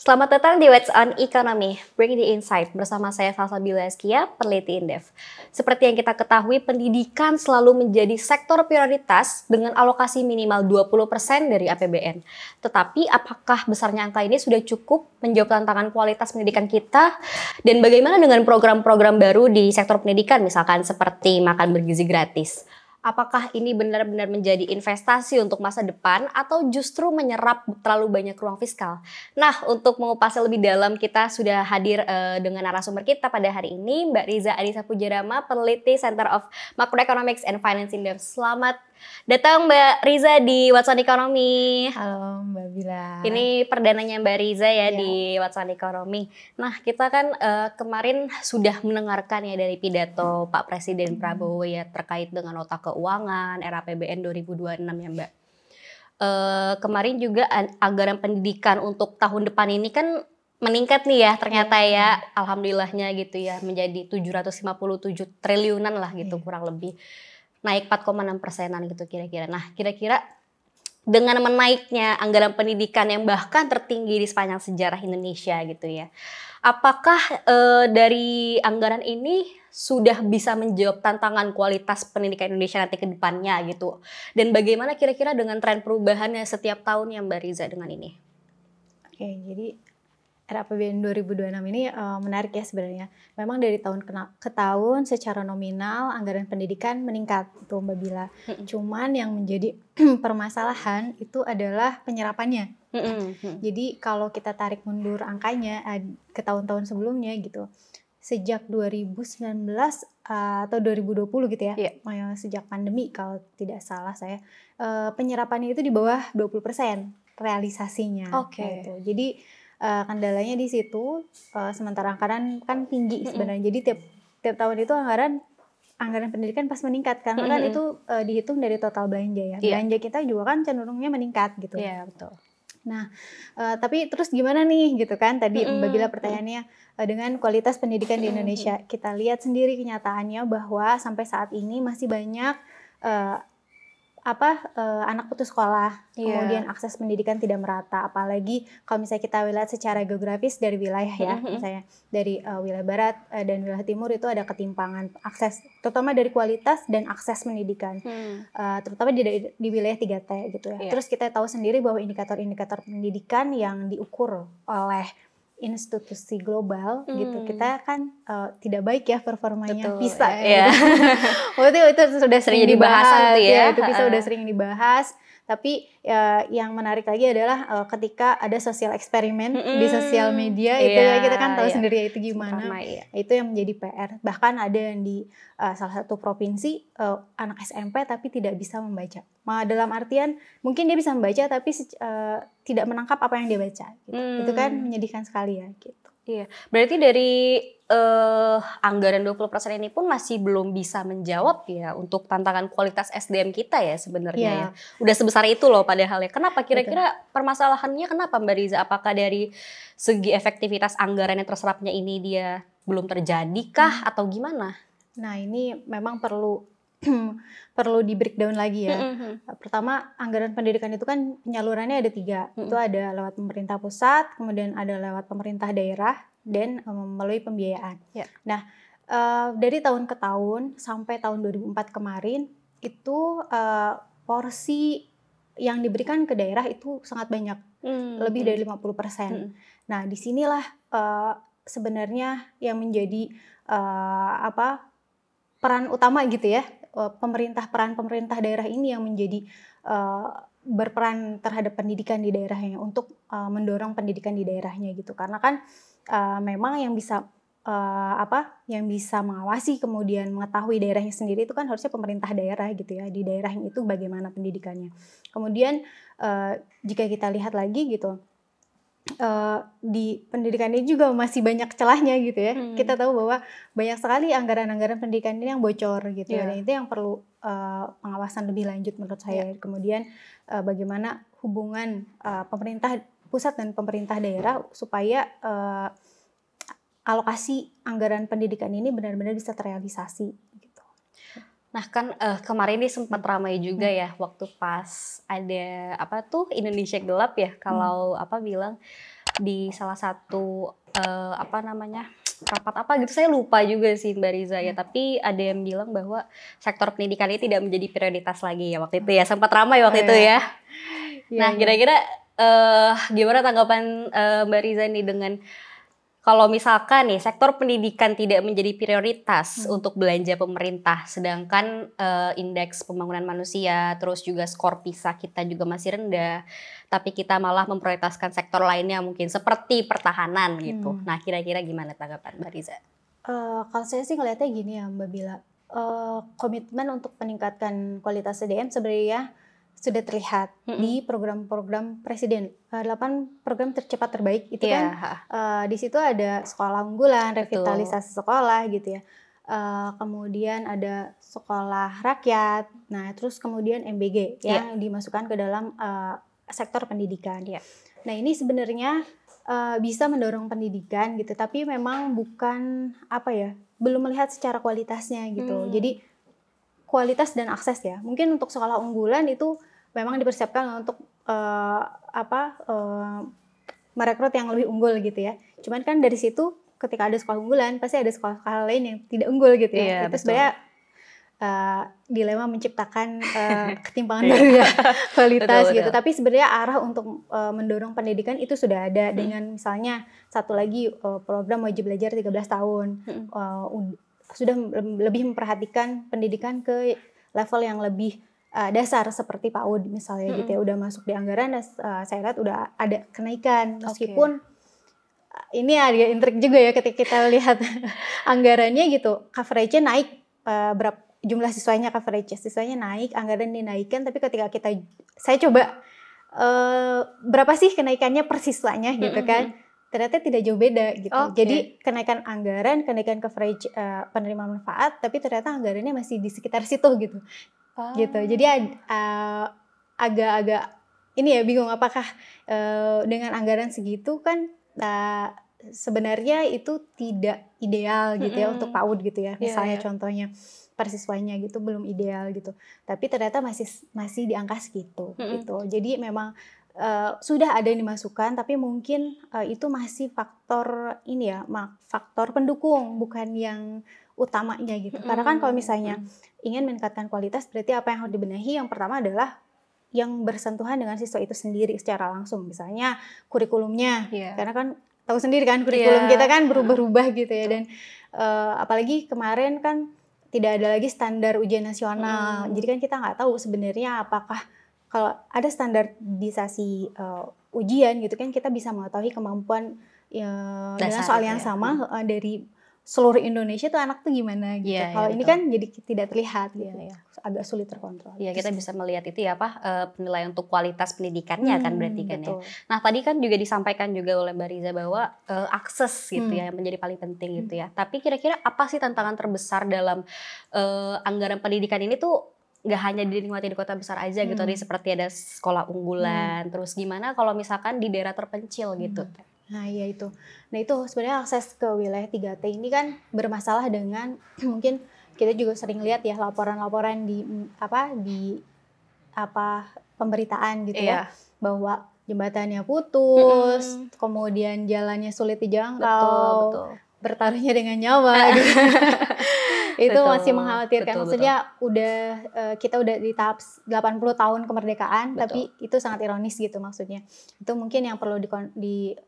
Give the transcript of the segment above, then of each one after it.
Selamat datang di What's on Economy, Bring the Insight bersama saya Salsabila Eskia, peneliti Indef. Seperti yang kita ketahui, pendidikan selalu menjadi sektor prioritas dengan alokasi minimal 20% dari APBN. Tetapi apakah besarnya angka ini sudah cukup menjawab tantangan kualitas pendidikan kita? Dan bagaimana dengan program-program baru di sektor pendidikan, misalkan seperti makan bergizi gratis? Apakah ini benar-benar menjadi investasi untuk masa depan atau justru menyerap terlalu banyak ruang fiskal? Nah, untuk mengupasnya lebih dalam, kita sudah hadir dengan narasumber kita pada hari ini, Mbak Riza Adisa Pujarama, peneliti Center of Macroeconomics and Finance Indef. Selamat datang Mbak Riza di What's on Economy. Halo Mbak Bila. Ini perdananya Mbak Riza ya di What's on Economy. Nah, kita kan kemarin sudah mendengarkan ya dari pidato Pak Presiden Prabowo ya terkait dengan nota keuangan era APBN 2026 ya Mbak. Kemarin juga anggaran pendidikan untuk tahun depan ini kan meningkat nih ya ternyata ya, alhamdulillahnya gitu ya, menjadi 757 triliunan lah gitu kurang lebih. Naik 4,6%-an gitu kira-kira. Nah, kira-kira dengan menaiknya anggaran pendidikan yang bahkan tertinggi di sepanjang sejarah Indonesia gitu ya, apakah dari anggaran ini sudah bisa menjawab tantangan kualitas pendidikan Indonesia nanti ke depannya gitu? Dan bagaimana kira-kira dengan tren perubahannya setiap tahunnya Mbak Riza dengan ini? Oke, jadi RAPBN 2026 ini menarik ya sebenarnya. Memang dari tahun ke tahun secara nominal anggaran pendidikan meningkat itu Mbak Bila. Cuman yang menjadi permasalahan itu adalah penyerapannya. Jadi kalau kita tarik mundur angkanya ke tahun-tahun sebelumnya gitu. Sejak 2019 atau 2020 gitu ya. Sejak pandemi kalau tidak salah saya. Penyerapannya itu di bawah 20% realisasinya. Gitu. Jadi kendalanya di situ, sementara anggaran kan tinggi sebenarnya. Jadi tiap tahun itu anggaran pendidikan pas meningkat karena kan itu dihitung dari total belanja ya. Belanja kita juga kan cenderungnya meningkat gitu. Iya, betul. Nah, tapi terus gimana nih gitu kan? Tadi Mbak Bila pertanyaannya dengan kualitas pendidikan di Indonesia. Kita lihat sendiri kenyataannya bahwa sampai saat ini masih banyak anak putus sekolah, kemudian akses pendidikan tidak merata, apalagi kalau misalnya kita lihat secara geografis dari wilayah ya, misalnya dari wilayah barat dan wilayah timur itu ada ketimpangan akses, terutama dari kualitas dan akses pendidikan, terutama di wilayah 3T gitu ya. Terus kita tahu sendiri bahwa indikator-indikator pendidikan yang diukur oleh institusi global gitu, kita kan tidak baik ya performanya. Betul, PISA ya. itu sudah sering dibahas ya. Itu PISA udah sering dibahas. Tapi yang menarik lagi adalah ketika ada sosial eksperimen di sosial media itu ya, kita kan tahu sendiri itu gimana. Itu yang menjadi PR. Bahkan ada yang di salah satu provinsi anak SMP tapi tidak bisa membaca. Dalam artian mungkin dia bisa membaca tapi tidak menangkap apa yang dia baca gitu. Itu kan menyedihkan sekali ya gitu. Iya, berarti dari anggaran 20% ini pun masih belum bisa menjawab ya untuk tantangan kualitas SDM kita ya sebenarnya ya. Udah sebesar itu loh padahal ya. Kenapa kira-kira permasalahannya kenapa Mbak Riza? Apakah dari segi efektivitas anggaran yang terserapnya ini dia belum terjadi kah atau gimana? Nah, ini memang perlu di breakdown lagi ya. Pertama, anggaran pendidikan itu kan penyalurannya ada 3. Itu ada lewat pemerintah pusat, kemudian ada lewat pemerintah daerah, dan melalui pembiayaan. Nah, dari tahun ke tahun sampai tahun 2004 kemarin itu porsi yang diberikan ke daerah itu sangat banyak, lebih dari 50%. Nah, disinilah sebenarnya yang menjadi peran utama gitu ya. Peran pemerintah daerah ini yang menjadi berperan terhadap pendidikan di daerahnya untuk mendorong pendidikan di daerahnya gitu, karena kan memang yang bisa mengawasi kemudian mengetahui daerahnya sendiri itu kan harusnya pemerintah daerah gitu ya, di daerahnya itu bagaimana pendidikannya. Kemudian jika kita lihat lagi gitu, di pendidikan ini juga masih banyak celahnya gitu ya. Kita tahu bahwa banyak sekali anggaran-anggaran pendidikan ini yang bocor gitu ya, dan itu yang perlu pengawasan lebih lanjut menurut saya. Kemudian bagaimana hubungan pemerintah pusat dan pemerintah daerah supaya alokasi anggaran pendidikan ini benar-benar bisa terrealisasi gitu. Nah kan kemarin ini sempat ramai juga ya waktu pas ada Indonesia Gelap ya, kalau bilang di salah satu rapat apa gitu, saya lupa juga sih Mbak Riza ya, tapi ada yang bilang bahwa sektor pendidikan ini tidak menjadi prioritas lagi ya waktu itu ya, sempat ramai waktu itu ya. Nah kira-kira gimana tanggapan Mbak Riza nih dengan kalau misalkan nih sektor pendidikan tidak menjadi prioritas untuk belanja pemerintah, sedangkan indeks pembangunan manusia, terus juga skor PISA kita juga masih rendah, tapi kita malah memprioritaskan sektor lainnya mungkin seperti pertahanan gitu. Nah kira-kira gimana tanggapan Mbak Riza? Kalau saya sih ngelihatnya gini ya Mbak Bila, komitmen untuk meningkatkan kualitas SDM sebenarnya sudah terlihat di program-program Presiden. 8 program tercepat terbaik itu kan di situ ada sekolah unggulan, revitalisasi sekolah gitu ya. Kemudian ada sekolah rakyat. Nah, terus kemudian MBG yang dimasukkan ke dalam sektor pendidikan. Nah, ini sebenarnya bisa mendorong pendidikan gitu, tapi memang bukan belum melihat secara kualitasnya gitu. Jadi kualitas dan akses ya. Mungkin untuk sekolah unggulan itu memang dipersiapkan untuk merekrut yang lebih unggul gitu ya. Cuman kan dari situ ketika ada sekolah unggulan pasti ada sekolah lain yang tidak unggul gitu ya. Itu sebenarnya dilema menciptakan ketimpangan baru ya kualitas gitu. Tapi sebenarnya arah untuk mendorong pendidikan itu sudah ada dengan misalnya satu lagi program wajib belajar 13 tahun. Sudah lebih memperhatikan pendidikan ke level yang lebih dasar seperti PAUD misalnya gitu ya, udah masuk di anggaran dan saya lihat udah ada kenaikan meskipun ini agak intrik juga ya ketika kita lihat anggarannya gitu, coverage-nya naik berapa jumlah siswanya, siswanya naik, anggaran dinaikkan, tapi ketika saya coba berapa sih kenaikannya per siswanya gitu kan, ternyata tidak jauh beda gitu. Jadi kenaikan anggaran, kenaikan coverage penerima manfaat, tapi ternyata anggarannya masih di sekitar situ gitu. Gitu. Jadi agak-agak ini ya bingung apakah dengan anggaran segitu kan sebenarnya itu tidak ideal gitu ya untuk PAUD gitu ya. Misalnya contohnya persiswanya gitu belum ideal gitu. Tapi ternyata masih di angka segitu gitu. Jadi memang sudah ada yang dimasukkan, tapi mungkin itu masih faktor ini ya, faktor pendukung bukan yang utamanya gitu. Karena kan kalau misalnya ingin meningkatkan kualitas, berarti apa yang harus dibenahi? Yang pertama adalah yang bersentuhan dengan siswa itu sendiri secara langsung. Misalnya kurikulumnya, karena kan tahu sendiri kan kurikulum kita kan berubah-ubah gitu ya. Dan apalagi kemarin kan tidak ada lagi standar ujian nasional. Jadi kan kita nggak tahu sebenarnya apakah kalau ada standarisasi ujian gitu kan kita bisa mengetahui kemampuan dengan soal yang sama dari seluruh Indonesia tuh anak tuh gimana gitu. Kalau ini kan jadi tidak terlihat gitu. Agak sulit terkontrol. Iya, kita bisa melihat itu ya penilaian untuk kualitas pendidikannya kan berarti kan ya. Nah, tadi kan juga disampaikan juga oleh Mbak Riza bahwa akses gitu ya yang menjadi paling penting gitu ya. Tapi kira-kira apa sih tantangan terbesar dalam anggaran pendidikan ini tuh nggak hanya dinikmati di kota besar aja gitu, tadi seperti ada sekolah unggulan, terus gimana kalau misalkan di daerah terpencil gitu. Nah iya itu. Nah itu sebenarnya akses ke wilayah 3T ini kan bermasalah dengan mungkin kita juga sering lihat ya laporan-laporan di pemberitaan gitu ya bahwa jembatannya putus, kemudian jalannya sulit dijangkau, bertaruhnya dengan nyawa gitu. Itu masih mengkhawatirkan. Maksudnya kita udah di tahap 80 tahun kemerdekaan, tapi itu sangat ironis gitu maksudnya. Itu mungkin yang perlu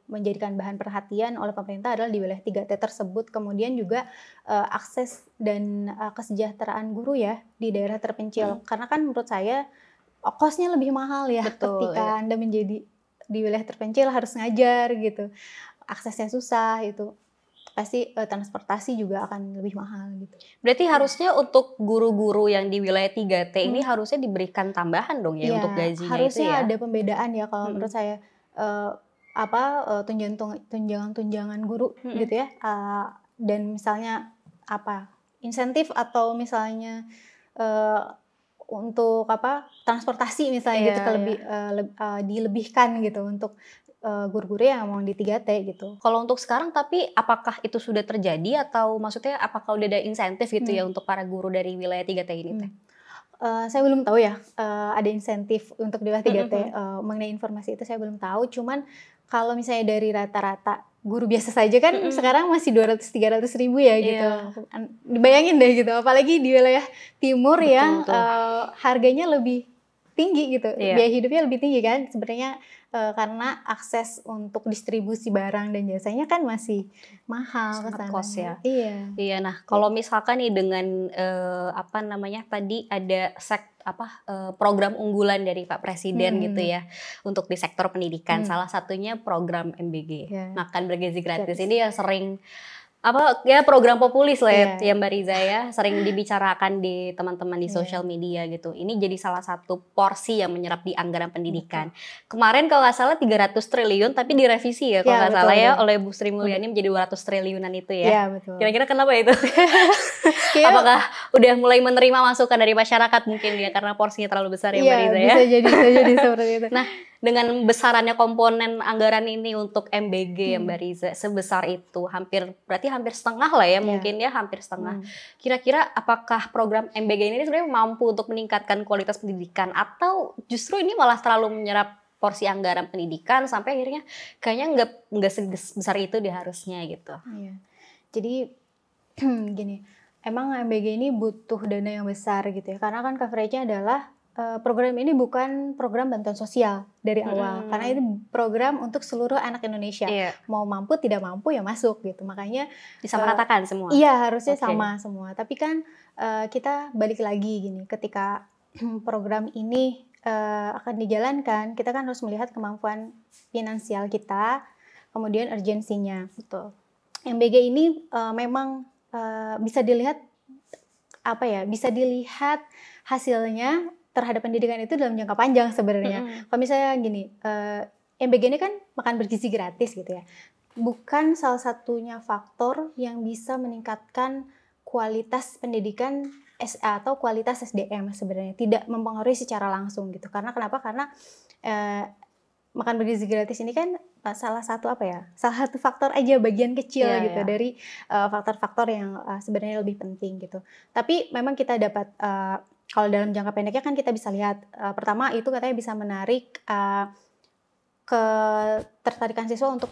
menjadikan bahan perhatian oleh pemerintah adalah di wilayah 3T tersebut. Kemudian juga akses dan kesejahteraan guru ya di daerah terpencil. Karena kan menurut saya kosnya lebih mahal ya ketika Anda menjadi di wilayah terpencil harus ngajar gitu. Aksesnya susah itu. Pasti transportasi juga akan lebih mahal gitu. Berarti harusnya untuk guru-guru yang di wilayah 3T ini harusnya diberikan tambahan dong ya untuk gajinya harusnya itu ya. Ada pembedaan ya kalau menurut saya tunjangan guru gitu ya. Dan misalnya insentif atau misalnya untuk transportasi misalnya gitu dilebihkan gitu untuk guru-guru yang ngomong di 3T gitu. Kalau untuk sekarang tapi apakah itu sudah terjadi atau maksudnya apakah udah ada insentif gitu ya untuk para guru dari wilayah 3T ini? Saya belum tahu ya ada insentif untuk di wilayah 3T mengenai informasi itu saya belum tahu. Cuman kalau misalnya dari rata-rata guru biasa saja kan sekarang masih 200-300 ribu ya gitu. Dibayangin deh gitu, apalagi di wilayah timur yang harganya lebih tinggi gitu, biaya hidupnya lebih tinggi kan sebenarnya, karena akses untuk distribusi barang dan jasanya kan masih mahal sangat kesana. Cost ya. Iya. Nah kalau misalkan nih dengan apa namanya tadi ada program unggulan dari Pak Presiden gitu ya untuk di sektor pendidikan, salah satunya program MBG, makan bergizi gratis ini yang sering program populis lah ya Mbak Riza ya, sering dibicarakan di teman-teman di sosial media gitu. Ini jadi salah satu porsi yang menyerap di anggaran pendidikan. Kemarin kalau nggak salah 300 triliun tapi direvisi ya kalau nggak salah ya oleh Bu Sri Mulyani menjadi 200 triliunan itu ya. Iya betul. Kira-kira kenapa itu? Apakah udah mulai menerima masukan dari masyarakat mungkin ya karena porsinya terlalu besar ya Mbak Riza ya? Bisa jadi seperti itu. Nah, dengan besarannya komponen anggaran ini untuk MBG ya Mbak Riza sebesar itu berarti hampir setengah lah ya mungkin ya hampir setengah. Kira-kira apakah program MBG ini sebenarnya mampu untuk meningkatkan kualitas pendidikan atau justru ini malah terlalu menyerap porsi anggaran pendidikan sampai akhirnya kayaknya nggak sebesar itu dia harusnya gitu. Iya. Jadi gini, emang MBG ini butuh dana yang besar gitu ya karena kan coveragenya adalah program ini bukan program bantuan sosial dari awal, karena itu program untuk seluruh anak Indonesia. Mau mampu tidak mampu ya masuk gitu, makanya disamaratakan semua. Iya harusnya sama semua. Tapi kan kita balik lagi gini, ketika program ini akan dijalankan, kita kan harus melihat kemampuan finansial kita, kemudian urgensinya. Betul. MBG ini memang bisa dilihat bisa dilihat hasilnya terhadap pendidikan itu dalam jangka panjang sebenarnya. Kalau misalnya gini, MBG ini kan makan bergizi gratis gitu ya. Bukan salah satunya faktor yang bisa meningkatkan kualitas pendidikan atau kualitas SDM sebenarnya. Tidak mempengaruhi secara langsung gitu. Karena kenapa? Karena makan bergizi gratis ini kan salah satu faktor aja bagian kecil gitu dari faktor-faktor yang sebenarnya lebih penting gitu. Tapi memang kita dapat kalau dalam jangka pendeknya kan kita bisa lihat pertama itu katanya bisa menarik ketertarikan siswa untuk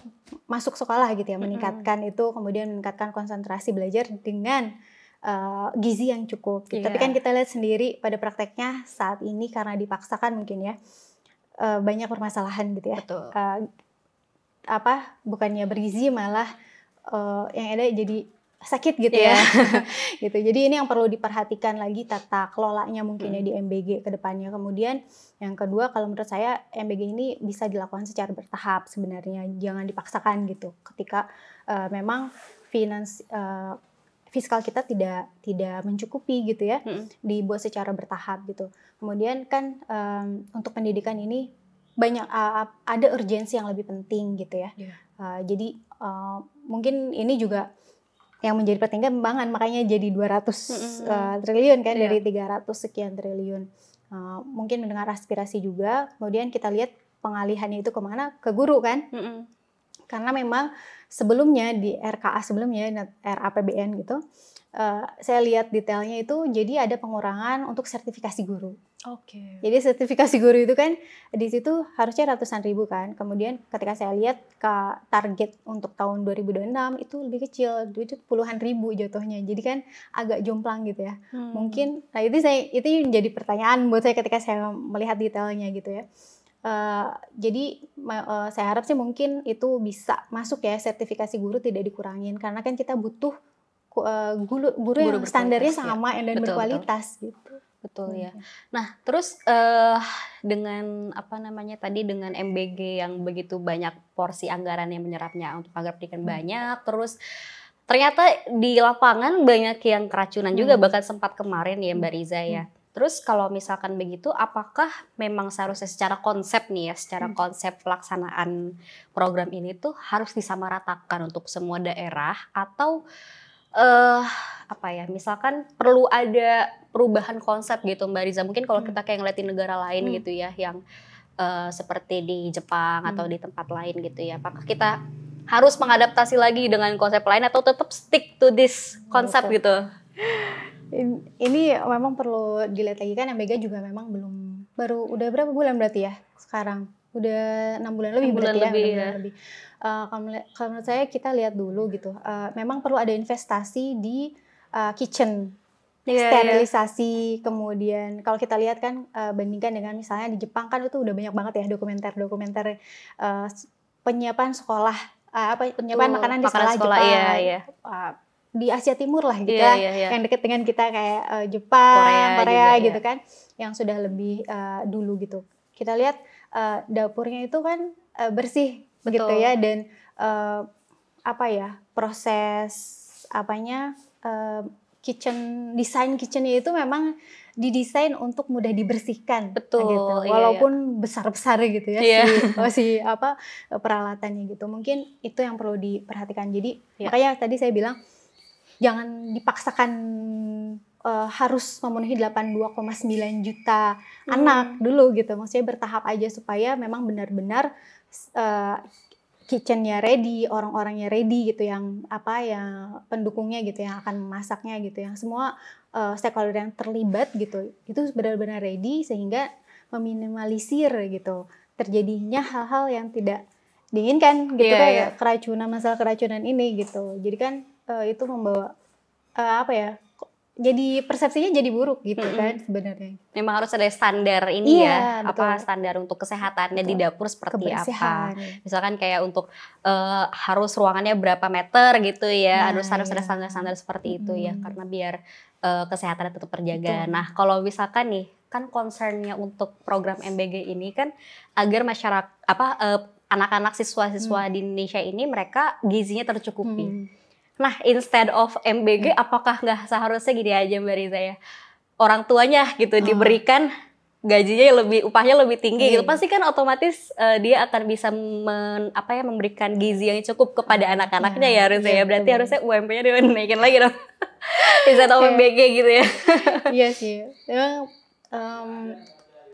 masuk sekolah gitu ya, meningkatkan itu, kemudian meningkatkan konsentrasi belajar dengan gizi yang cukup gitu. Tapi kan kita lihat sendiri pada prakteknya saat ini karena dipaksakan mungkin ya banyak permasalahan gitu ya. Bukannya bergizi malah yang ada jadi sakit gitu ya. Gitu. Jadi ini yang perlu diperhatikan lagi tata kelolanya mungkin ya di MBG ke depannya. Kemudian yang kedua kalau menurut saya MBG ini bisa dilakukan secara bertahap sebenarnya. Jangan dipaksakan gitu. Ketika memang fiskal kita tidak mencukupi gitu ya. Dibuat secara bertahap gitu. Kemudian kan untuk pendidikan ini banyak ada urgensi yang lebih penting gitu ya. Jadi mungkin ini juga yang menjadi pertimbangan makanya jadi 200 triliun kan dari 300 sekian triliun. Mungkin mendengar aspirasi juga, kemudian kita lihat pengalihannya itu kemana? Ke guru kan? Karena memang sebelumnya di RKA sebelumnya, RAPBN gitu, saya lihat detailnya itu jadi ada pengurangan untuk sertifikasi guru. Jadi sertifikasi guru itu kan di situ harusnya ratusan ribu kan. Kemudian ketika saya lihat ke target untuk tahun 2026 itu lebih kecil, itu puluhan ribu jatuhnya. Jadi kan agak jomplang gitu ya. Mungkin itu menjadi pertanyaan buat saya ketika saya melihat detailnya gitu ya. Jadi saya harap sih mungkin itu bisa masuk ya, sertifikasi guru tidak dikurangin karena kan kita butuh guru yang standarnya sama dan berkualitas gitu. Betul ya. Nah, terus dengan dengan MBG yang begitu banyak porsi anggaran yang menyerapnya untuk anggaran pendidikan banyak, terus ternyata di lapangan banyak yang keracunan juga, bahkan sempat kemarin ya Mbak Riza ya. Terus kalau misalkan begitu, apakah memang seharusnya secara konsep nih ya, secara konsep pelaksanaan program ini tuh harus disamaratakan untuk semua daerah atau misalkan perlu ada perubahan konsep gitu Mbak Riza. Mungkin kalau kita kayak ngeliatin negara lain gitu ya, yang seperti di Jepang atau di tempat lain gitu ya, apakah kita harus mengadaptasi lagi dengan konsep lain atau tetap stick to this konsep gitu? Ini memang perlu dilihat lagi kan, MBG juga memang udah berapa bulan berarti ya sekarang? udah 6 bulan lebih 6 bulan berarti lebih, 6 bulan lebih. Kalau menurut saya kita lihat dulu gitu. Memang perlu ada investasi di kitchen, sterilisasi. Kemudian kalau kita lihat kan bandingkan dengan misalnya di Jepang kan itu udah banyak banget ya dokumenter penyiapan sekolah, penyiapan makanan di sekolah Jepang. Iya. Di Asia Timur lah gitu Iya. yang dekat dengan kita kayak Jepang, Korea juga, gitu kan, yang sudah lebih dulu gitu. Kita lihat dapurnya itu kan bersih. Betul. Gitu ya, dan proses kitchennya itu memang didesain untuk mudah dibersihkan. Betul. Gitu. Walaupun besar-besar gitu ya peralatannya gitu. Mungkin itu yang perlu diperhatikan. Jadi makanya tadi saya bilang jangan dipaksakan harus memenuhi 82,9 juta anak dulu gitu. Maksudnya bertahap aja supaya memang benar-benar kitchennya ready, orang-orangnya ready gitu, yang pendukungnya gitu, yang akan memasaknya gitu, yang semua stakeholder yang terlibat gitu, itu benar-benar ready sehingga meminimalisir gitu terjadinya hal-hal yang tidak diinginkan gitu kayak masalah keracunan ini gitu. Jadi kan itu membawa jadi persepsinya jadi buruk gitu kan sebenarnya. Memang harus ada standar ini standar untuk kesehatannya di dapur seperti apa. Misalkan kayak untuk harus ruangannya berapa meter gitu ya, harus ada standar-standar seperti itu ya, karena biar kesehatannya tetap terjaga. Nah, kalau misalkan nih, kan concernnya untuk program MBG ini kan agar masyarakat anak-anak siswa-siswa di Indonesia ini mereka gizinya tercukupi. Nah, instead of MBG, apakah nggak seharusnya gini aja Mbak Riza ya? Orang tuanya gitu diberikan gajinya upahnya lebih tinggi gitu. Pasti kan otomatis dia akan bisa memberikan gizi yang cukup kepada anak-anaknya ya Riza ya. Berarti harusnya UMP-nya dinaikin lagi dong. Instead of MBG gitu ya. Iya sih. Memang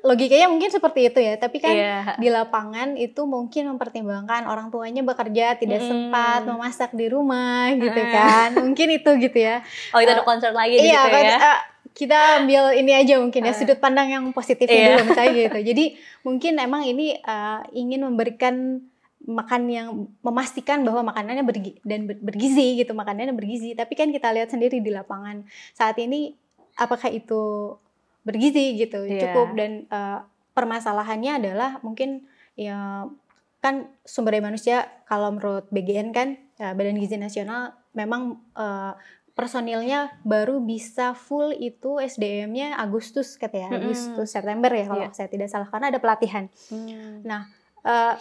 logikanya mungkin seperti itu ya, tapi kan di lapangan itu mungkin mempertimbangkan orang tuanya bekerja tidak sempat memasak di rumah gitu kan, mungkin itu gitu ya. Oh, itu ada concern lagi gitu ya. Kita ambil ini aja mungkin ya, sudut pandang yang positifnya dulu misalnya gitu. Jadi mungkin emang ini ingin memberikan memastikan bahwa makanannya bergizi gitu, makanannya bergizi. Tapi kan kita lihat sendiri di lapangan saat ini apakah itu bergizi gitu, cukup, dan permasalahannya adalah mungkin ya kan sumber daya manusia kalau menurut BGN kan Badan Gizi Nasional memang personilnya baru bisa full itu SDM-nya Agustus katanya, Agustus September ya kalau saya tidak salah, karena ada pelatihan. Nah,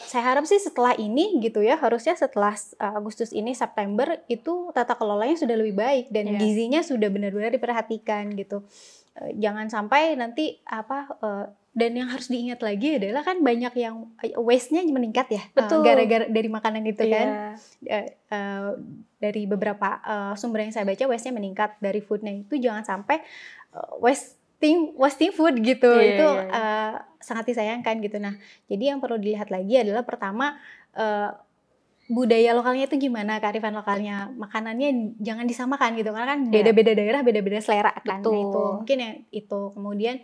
saya harap sih setelah ini gitu ya, harusnya setelah Agustus ini September itu tata kelolanya sudah lebih baik dan gizinya sudah benar-benar diperhatikan gitu. Jangan sampai nanti dan yang harus diingat lagi adalah kan banyak yang waste-nya meningkat ya, gara-gara dari makanan itu kan. Dari beberapa sumber yang saya baca waste-nya meningkat dari food-nya itu, jangan sampai wasting food gitu. Itu sangat disayangkan gitu. Nah, jadi yang perlu dilihat lagi adalah pertama budaya lokalnya itu gimana, kearifan lokalnya, makanannya jangan disamakan gitu, karena kan beda-beda daerah, beda-beda selera kan. Nah, itu mungkin yang itu. Kemudian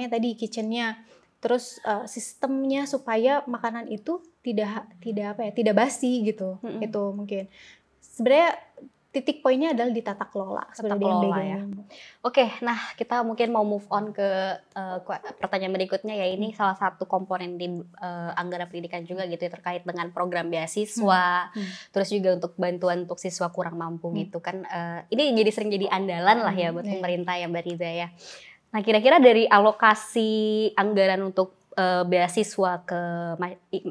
tadi kitchennya, terus sistemnya supaya makanan itu tidak basi gitu. Itu mungkin sebenarnya titik poinnya adalah di tata kelola ya. Oke, nah kita mungkin mau move on ke pertanyaan berikutnya ya. Ini salah satu komponen di anggaran pendidikan juga gitu ya, terkait dengan program beasiswa, terus juga untuk bantuan untuk siswa kurang mampu gitu kan. Ini sering jadi andalan lah ya buat pemerintah ya Mbak Riza ya. Nah, kira-kira dari alokasi anggaran untuk beasiswa ke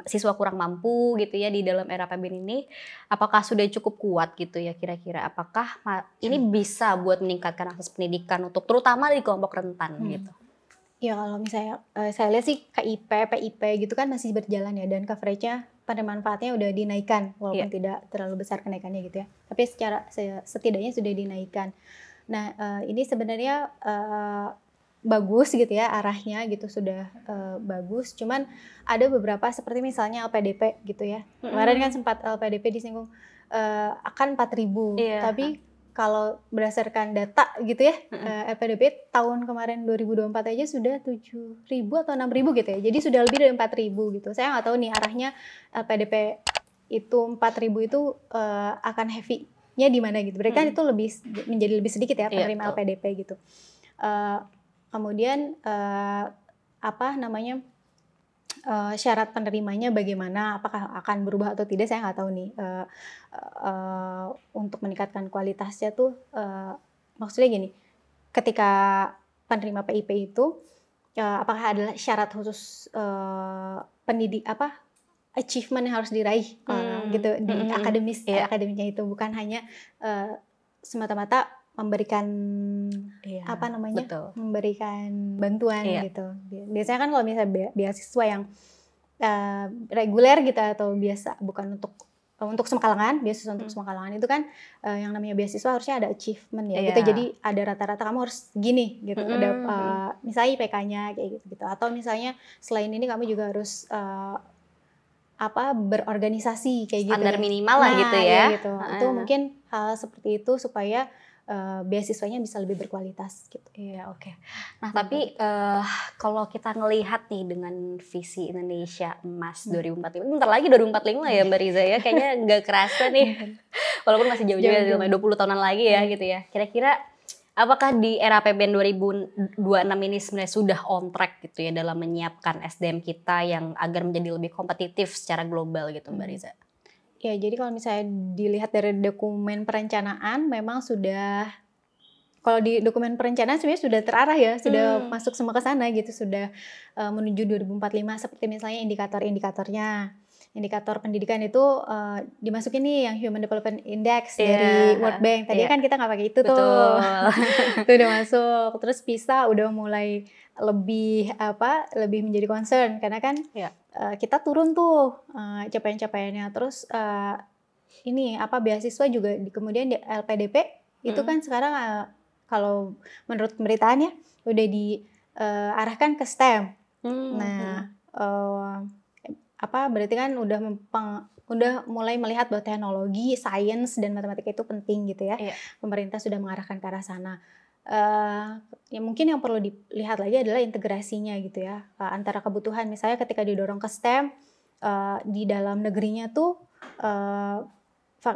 siswa kurang mampu gitu ya di dalam era PBN ini, apakah sudah cukup kuat gitu ya kira-kira? Apakah ini bisa buat meningkatkan akses pendidikan untuk terutama di kelompok rentan gitu? Ya kalau misalnya saya lihat sih KIP, PIP gitu kan masih berjalan ya, dan coveragenya pada manfaatnya udah dinaikkan walaupun tidak terlalu besar kenaikannya gitu ya. Tapi setidaknya sudah dinaikkan. Nah ini sebenarnya bagus gitu ya arahnya gitu, sudah bagus. Cuman ada beberapa seperti misalnya LPDP gitu ya. Kemarin kan sempat LPDP disinggung akan 4.000, tapi kalau berdasarkan data gitu ya, LPDP tahun kemarin 2024 aja sudah 7.000 atau 6.000 gitu ya. Jadi sudah lebih dari 4.000 gitu. Saya nggak tahu nih arahnya LPDP itu 4.000 itu akan heavy-nya di mana gitu. Berarti kan itu menjadi lebih sedikit ya penerima LPDP gitu. Kemudian syarat penerimanya bagaimana, apakah akan berubah atau tidak, saya nggak tahu nih. Untuk meningkatkan kualitasnya tuh, maksudnya gini, ketika penerima PIP itu, apakah ada syarat khusus achievement yang harus diraih gitu di akademiknya itu, bukan hanya semata-mata memberikan memberikan bantuan gitu. Biasanya kan kalau misalnya beasiswa yang reguler gitu atau biasa, bukan untuk semua kalangan, beasiswa untuk semua kalangan itu kan yang namanya beasiswa harusnya ada achievement ya gitu. Jadi ada rata-rata kamu harus gini gitu. Ada misalnya IPK-nya kayak gitu. Atau misalnya selain ini kamu juga harus berorganisasi kayak gitu. Standar minimal lah gitu ya. Gitu. Itu mungkin hal seperti itu supaya beasiswanya bisa lebih berkualitas gitu. Iya, oke. Nah, tapi kalau kita ngelihat nih dengan visi Indonesia Emas 2045, bentar lagi 2045 ya Mbak Riza ya, kayaknya nggak kerasa nih. Walaupun masih jauh juga, 20 tahunan lagi ya gitu ya. Kira-kira apakah di era APBN 2026 ini sebenarnya sudah on track gitu ya dalam menyiapkan SDM kita yang agar menjadi lebih kompetitif secara global gitu Mbak Riza? Ya, jadi kalau misalnya dilihat dari dokumen perencanaan, memang sudah, kalau di dokumen perencanaan sebenarnya sudah terarah ya, sudah masuk semua ke sana gitu, sudah menuju 2045, seperti misalnya indikator-indikatornya. Indikator pendidikan itu dimasukin nih yang Human Development Index dari World Bank. Tadi kan kita nggak pakai itu tuh. Itu udah masuk. Terus PISA udah mulai lebih menjadi concern karena kan kita turun tuh capaian-capaiannya. Terus beasiswa juga kemudian di LPDP itu kan sekarang kalau menurut pemberitaan ya udah diarahkan ke STEM. Berarti kan udah mulai melihat bahwa teknologi, sains dan matematika itu penting gitu ya. Pemerintah sudah mengarahkan ke arah sana. Ya mungkin yang perlu dilihat lagi adalah integrasinya gitu ya, antara kebutuhan misalnya ketika didorong ke STEM di dalam negerinya tuh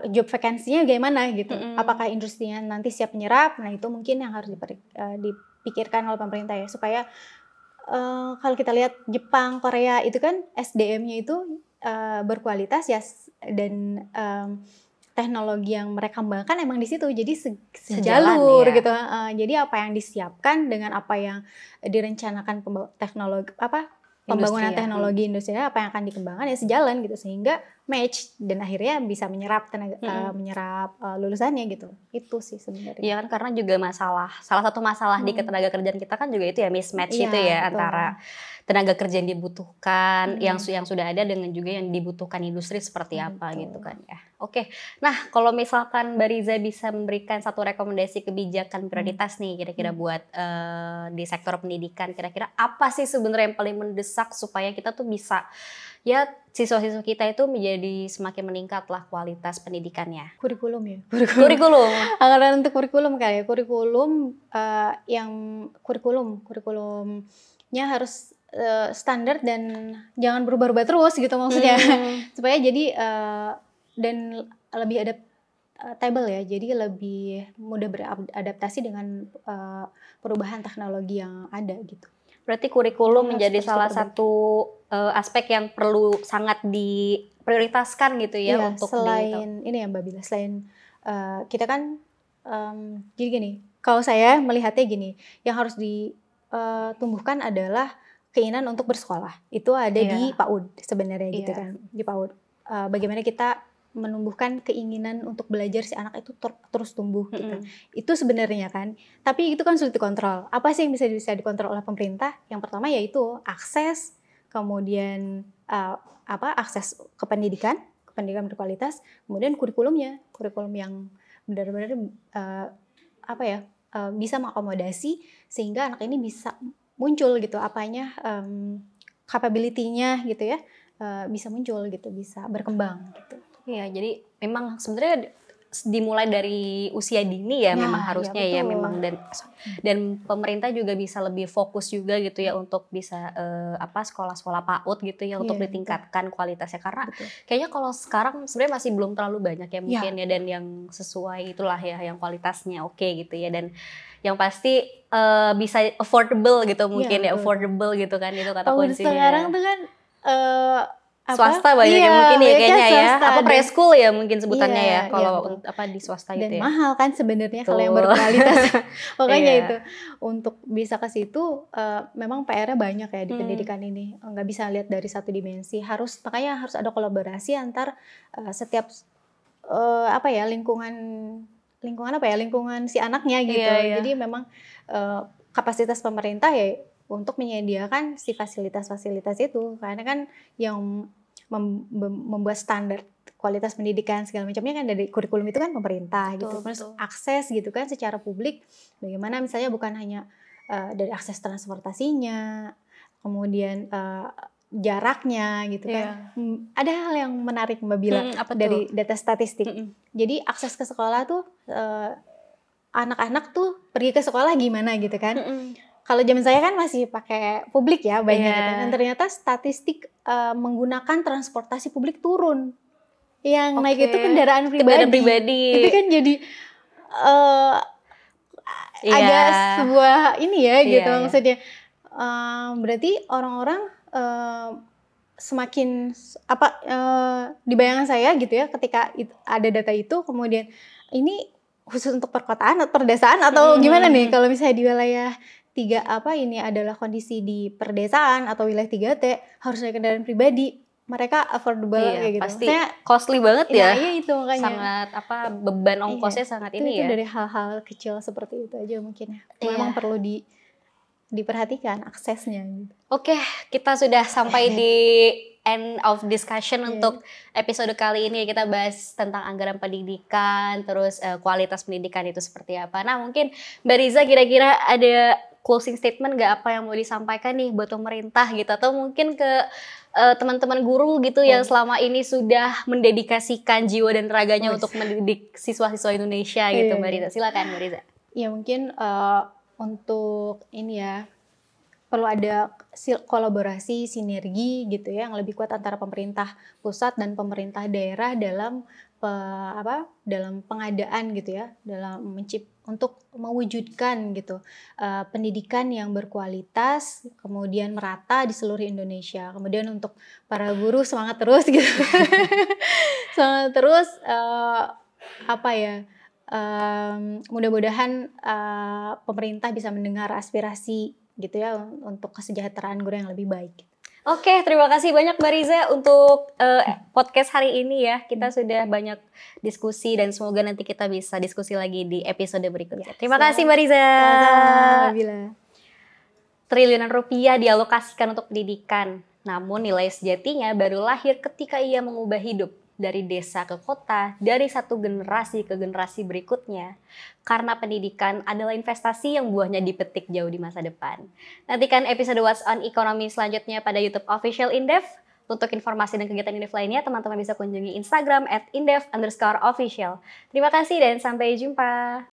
job vacancy-nya bagaimana gitu. Apakah industrinya nanti siap menyerap? Nah itu mungkin yang harus dipikirkan oleh pemerintah ya, supaya kalau kita lihat Jepang, Korea itu kan SDM-nya itu berkualitas ya, dan teknologi yang mereka kembangkan emang di situ, jadi sejalur ya. Gitu. Jadi apa yang disiapkan dengan apa yang direncanakan pembangunan teknologi industri, apa yang akan dikembangkan ya sejalan gitu, sehingga match dan akhirnya bisa menyerap lulusannya gitu. Itu sih sebenarnya. Iya kan, karena juga salah satu masalah di ketenaga kerjaan kita kan juga itu ya, mismatch itu ya, betul. Antara tenaga kerja yang dibutuhkan yang sudah ada dengan juga yang dibutuhkan industri seperti apa gitu kan ya. Oke. Nah, kalau misalkan Mbak Riza bisa memberikan satu rekomendasi kebijakan prioritas nih kira-kira buat di sektor pendidikan, kira-kira apa sih sebenarnya yang paling mendesak supaya kita tuh bisa ya siswa-siswa kita itu menjadi semakin meningkat lah kualitas pendidikannya? Kurikulum ya. Kurikulum. Anggaran untuk kurikulum kayak kurikulumnya harus standar dan jangan berubah-ubah terus gitu maksudnya. Supaya jadi dan lebih adaptable ya, jadi lebih mudah beradaptasi dengan perubahan teknologi yang ada gitu. Berarti kurikulum menjadi salah satu aspek yang perlu sangat diprioritaskan gitu ya, untuk selain ini ya Mbak Bila, selain kita kan jadi gini, kalau saya melihatnya gini, yang harus ditumbuhkan adalah keinginan untuk bersekolah. Itu ada di PAUD sebenarnya gitu kan, di PAUD. Bagaimana kita menumbuhkan keinginan untuk belajar si anak itu terus tumbuh gitu. Itu sebenarnya kan. Tapi itu kan sulit dikontrol. Apa sih yang bisa dikontrol oleh pemerintah? Yang pertama yaitu akses, kemudian akses ke pendidikan berkualitas, kemudian kurikulum yang benar-benar bisa mengakomodasi sehingga anak ini bisa muncul gitu capability-nya gitu ya, bisa muncul gitu, bisa berkembang gitu. Iya, jadi memang sebenarnya dimulai dari usia dini ya, memang Nah, harusnya ya ya betul. memang, dan pemerintah juga bisa lebih fokus juga gitu ya untuk bisa sekolah-sekolah PAUD gitu ya untuk Iya, betul. ditingkatkan kualitasnya, karena Betul. kayaknya kalau sekarang sebenarnya masih belum terlalu banyak ya Iya, mungkin ya, dan yang sesuai itulah ya yang kualitasnya oke gitu ya, dan yang pasti bisa affordable gitu iya mungkin ya, betul betul. affordable gitu kan, itu kata PAUD sekarang kuncinya. tuh kan, eee, Swasta banyak iya, ya mungkin ya banyaknya kayaknya ya, swasta apa dan preschool ya mungkin iya sebutannya ya iya kalau betul. di swasta Dan itu ya. mahal kan sebenarnya kalau yang Betul. berkualitas. Makanya Iya. itu, untuk bisa ke situ, memang PR-nya banyak ya di Mhm. pendidikan ini, nggak bisa lihat dari satu dimensi, makanya harus ada kolaborasi antar, setiap, lingkungan si anaknya Iya gitu. iya. Jadi memang, kapasitas pemerintah ya untuk menyediakan si fasilitas-fasilitas itu, karena kan yang membuat standar kualitas pendidikan segala macamnya kan dari kurikulum itu kan pemerintah gitu. Betul Terus betul. akses gitu kan secara publik, bagaimana misalnya bukan hanya, dari akses transportasinya, kemudian, jaraknya gitu kan. Iya. Ada hal yang menarik Mbak Bila Apa tuh? dari data statistik. Mhm. Jadi akses ke sekolah tuh, anak-anak tuh pergi ke sekolah gimana gitu kan. Mhm. Kalau zaman saya kan masih pakai publik ya banyak gitu, dan Iya. ternyata statistik, menggunakan transportasi publik turun. Yang naik Oke. itu kendaraan Kendaraan pribadi. pribadi. Itu kan jadi, eee, Iya. agak sebuah ini ya Iya gitu iya. maksudnya, berarti orang-orang, semakin di bayangan saya gitu ya ketika ada data itu kemudian ini khusus untuk perkotaan atau perdesaan atau gimana nih Mhm. kalau misalnya di wilayah ini adalah kondisi di perdesaan atau wilayah 3T harus naik kendaraan pribadi, mereka affordable Iya, kayak gitu. pasti Maksudnya costly banget nah ya. iya itu makanya. Sangat beban Iya, ongkosnya sangat itu ini ya. dari hal-hal kecil seperti itu aja mungkin ya. Iya. Memang perlu diperhatikan aksesnya gitu. Oke, kita sudah sampai di end of discussion Iya. untuk episode kali ini. Kita bahas tentang anggaran pendidikan, terus kualitas pendidikan itu seperti apa. Nah, mungkin Mbak Riza kira-kira ada closing statement nggak, apa yang mau disampaikan nih buat pemerintah gitu, atau mungkin ke teman-teman guru gitu yang selama ini sudah mendedikasikan jiwa dan raganya untuk mendidik siswa-siswa Indonesia gitu, Mbak Riza. Silakan Mbak Riza. Ya mungkin, untuk ini ya, perlu ada kolaborasi, sinergi gitu ya, yang lebih kuat antara pemerintah pusat dan pemerintah daerah dalam dalam pengadaan gitu ya, untuk mewujudkan gitu, pendidikan yang berkualitas, kemudian merata di seluruh Indonesia. Kemudian untuk para guru semangat terus gitu. Semangat terus, mudah-mudahan, pemerintah bisa mendengar aspirasi gitu ya, untuk kesejahteraan guru yang lebih baik. Oke, terima kasih banyak Mbak Riza untuk podcast hari ini ya. Kita sudah banyak diskusi dan semoga nanti kita bisa diskusi lagi di episode berikutnya. Terima kasih Mbak Riza. Sama-sama, Bila. Triliunan rupiah dialokasikan untuk pendidikan, namun nilai sejatinya baru lahir ketika ia mengubah hidup dari desa ke kota, dari satu generasi ke generasi berikutnya. Karena pendidikan adalah investasi yang buahnya dipetik jauh di masa depan. Nantikan episode What's on Economy selanjutnya pada YouTube Official Indef. Untuk informasi dan kegiatan Indef lainnya, teman-teman bisa kunjungi Instagram @indef_official. Terima kasih dan sampai jumpa.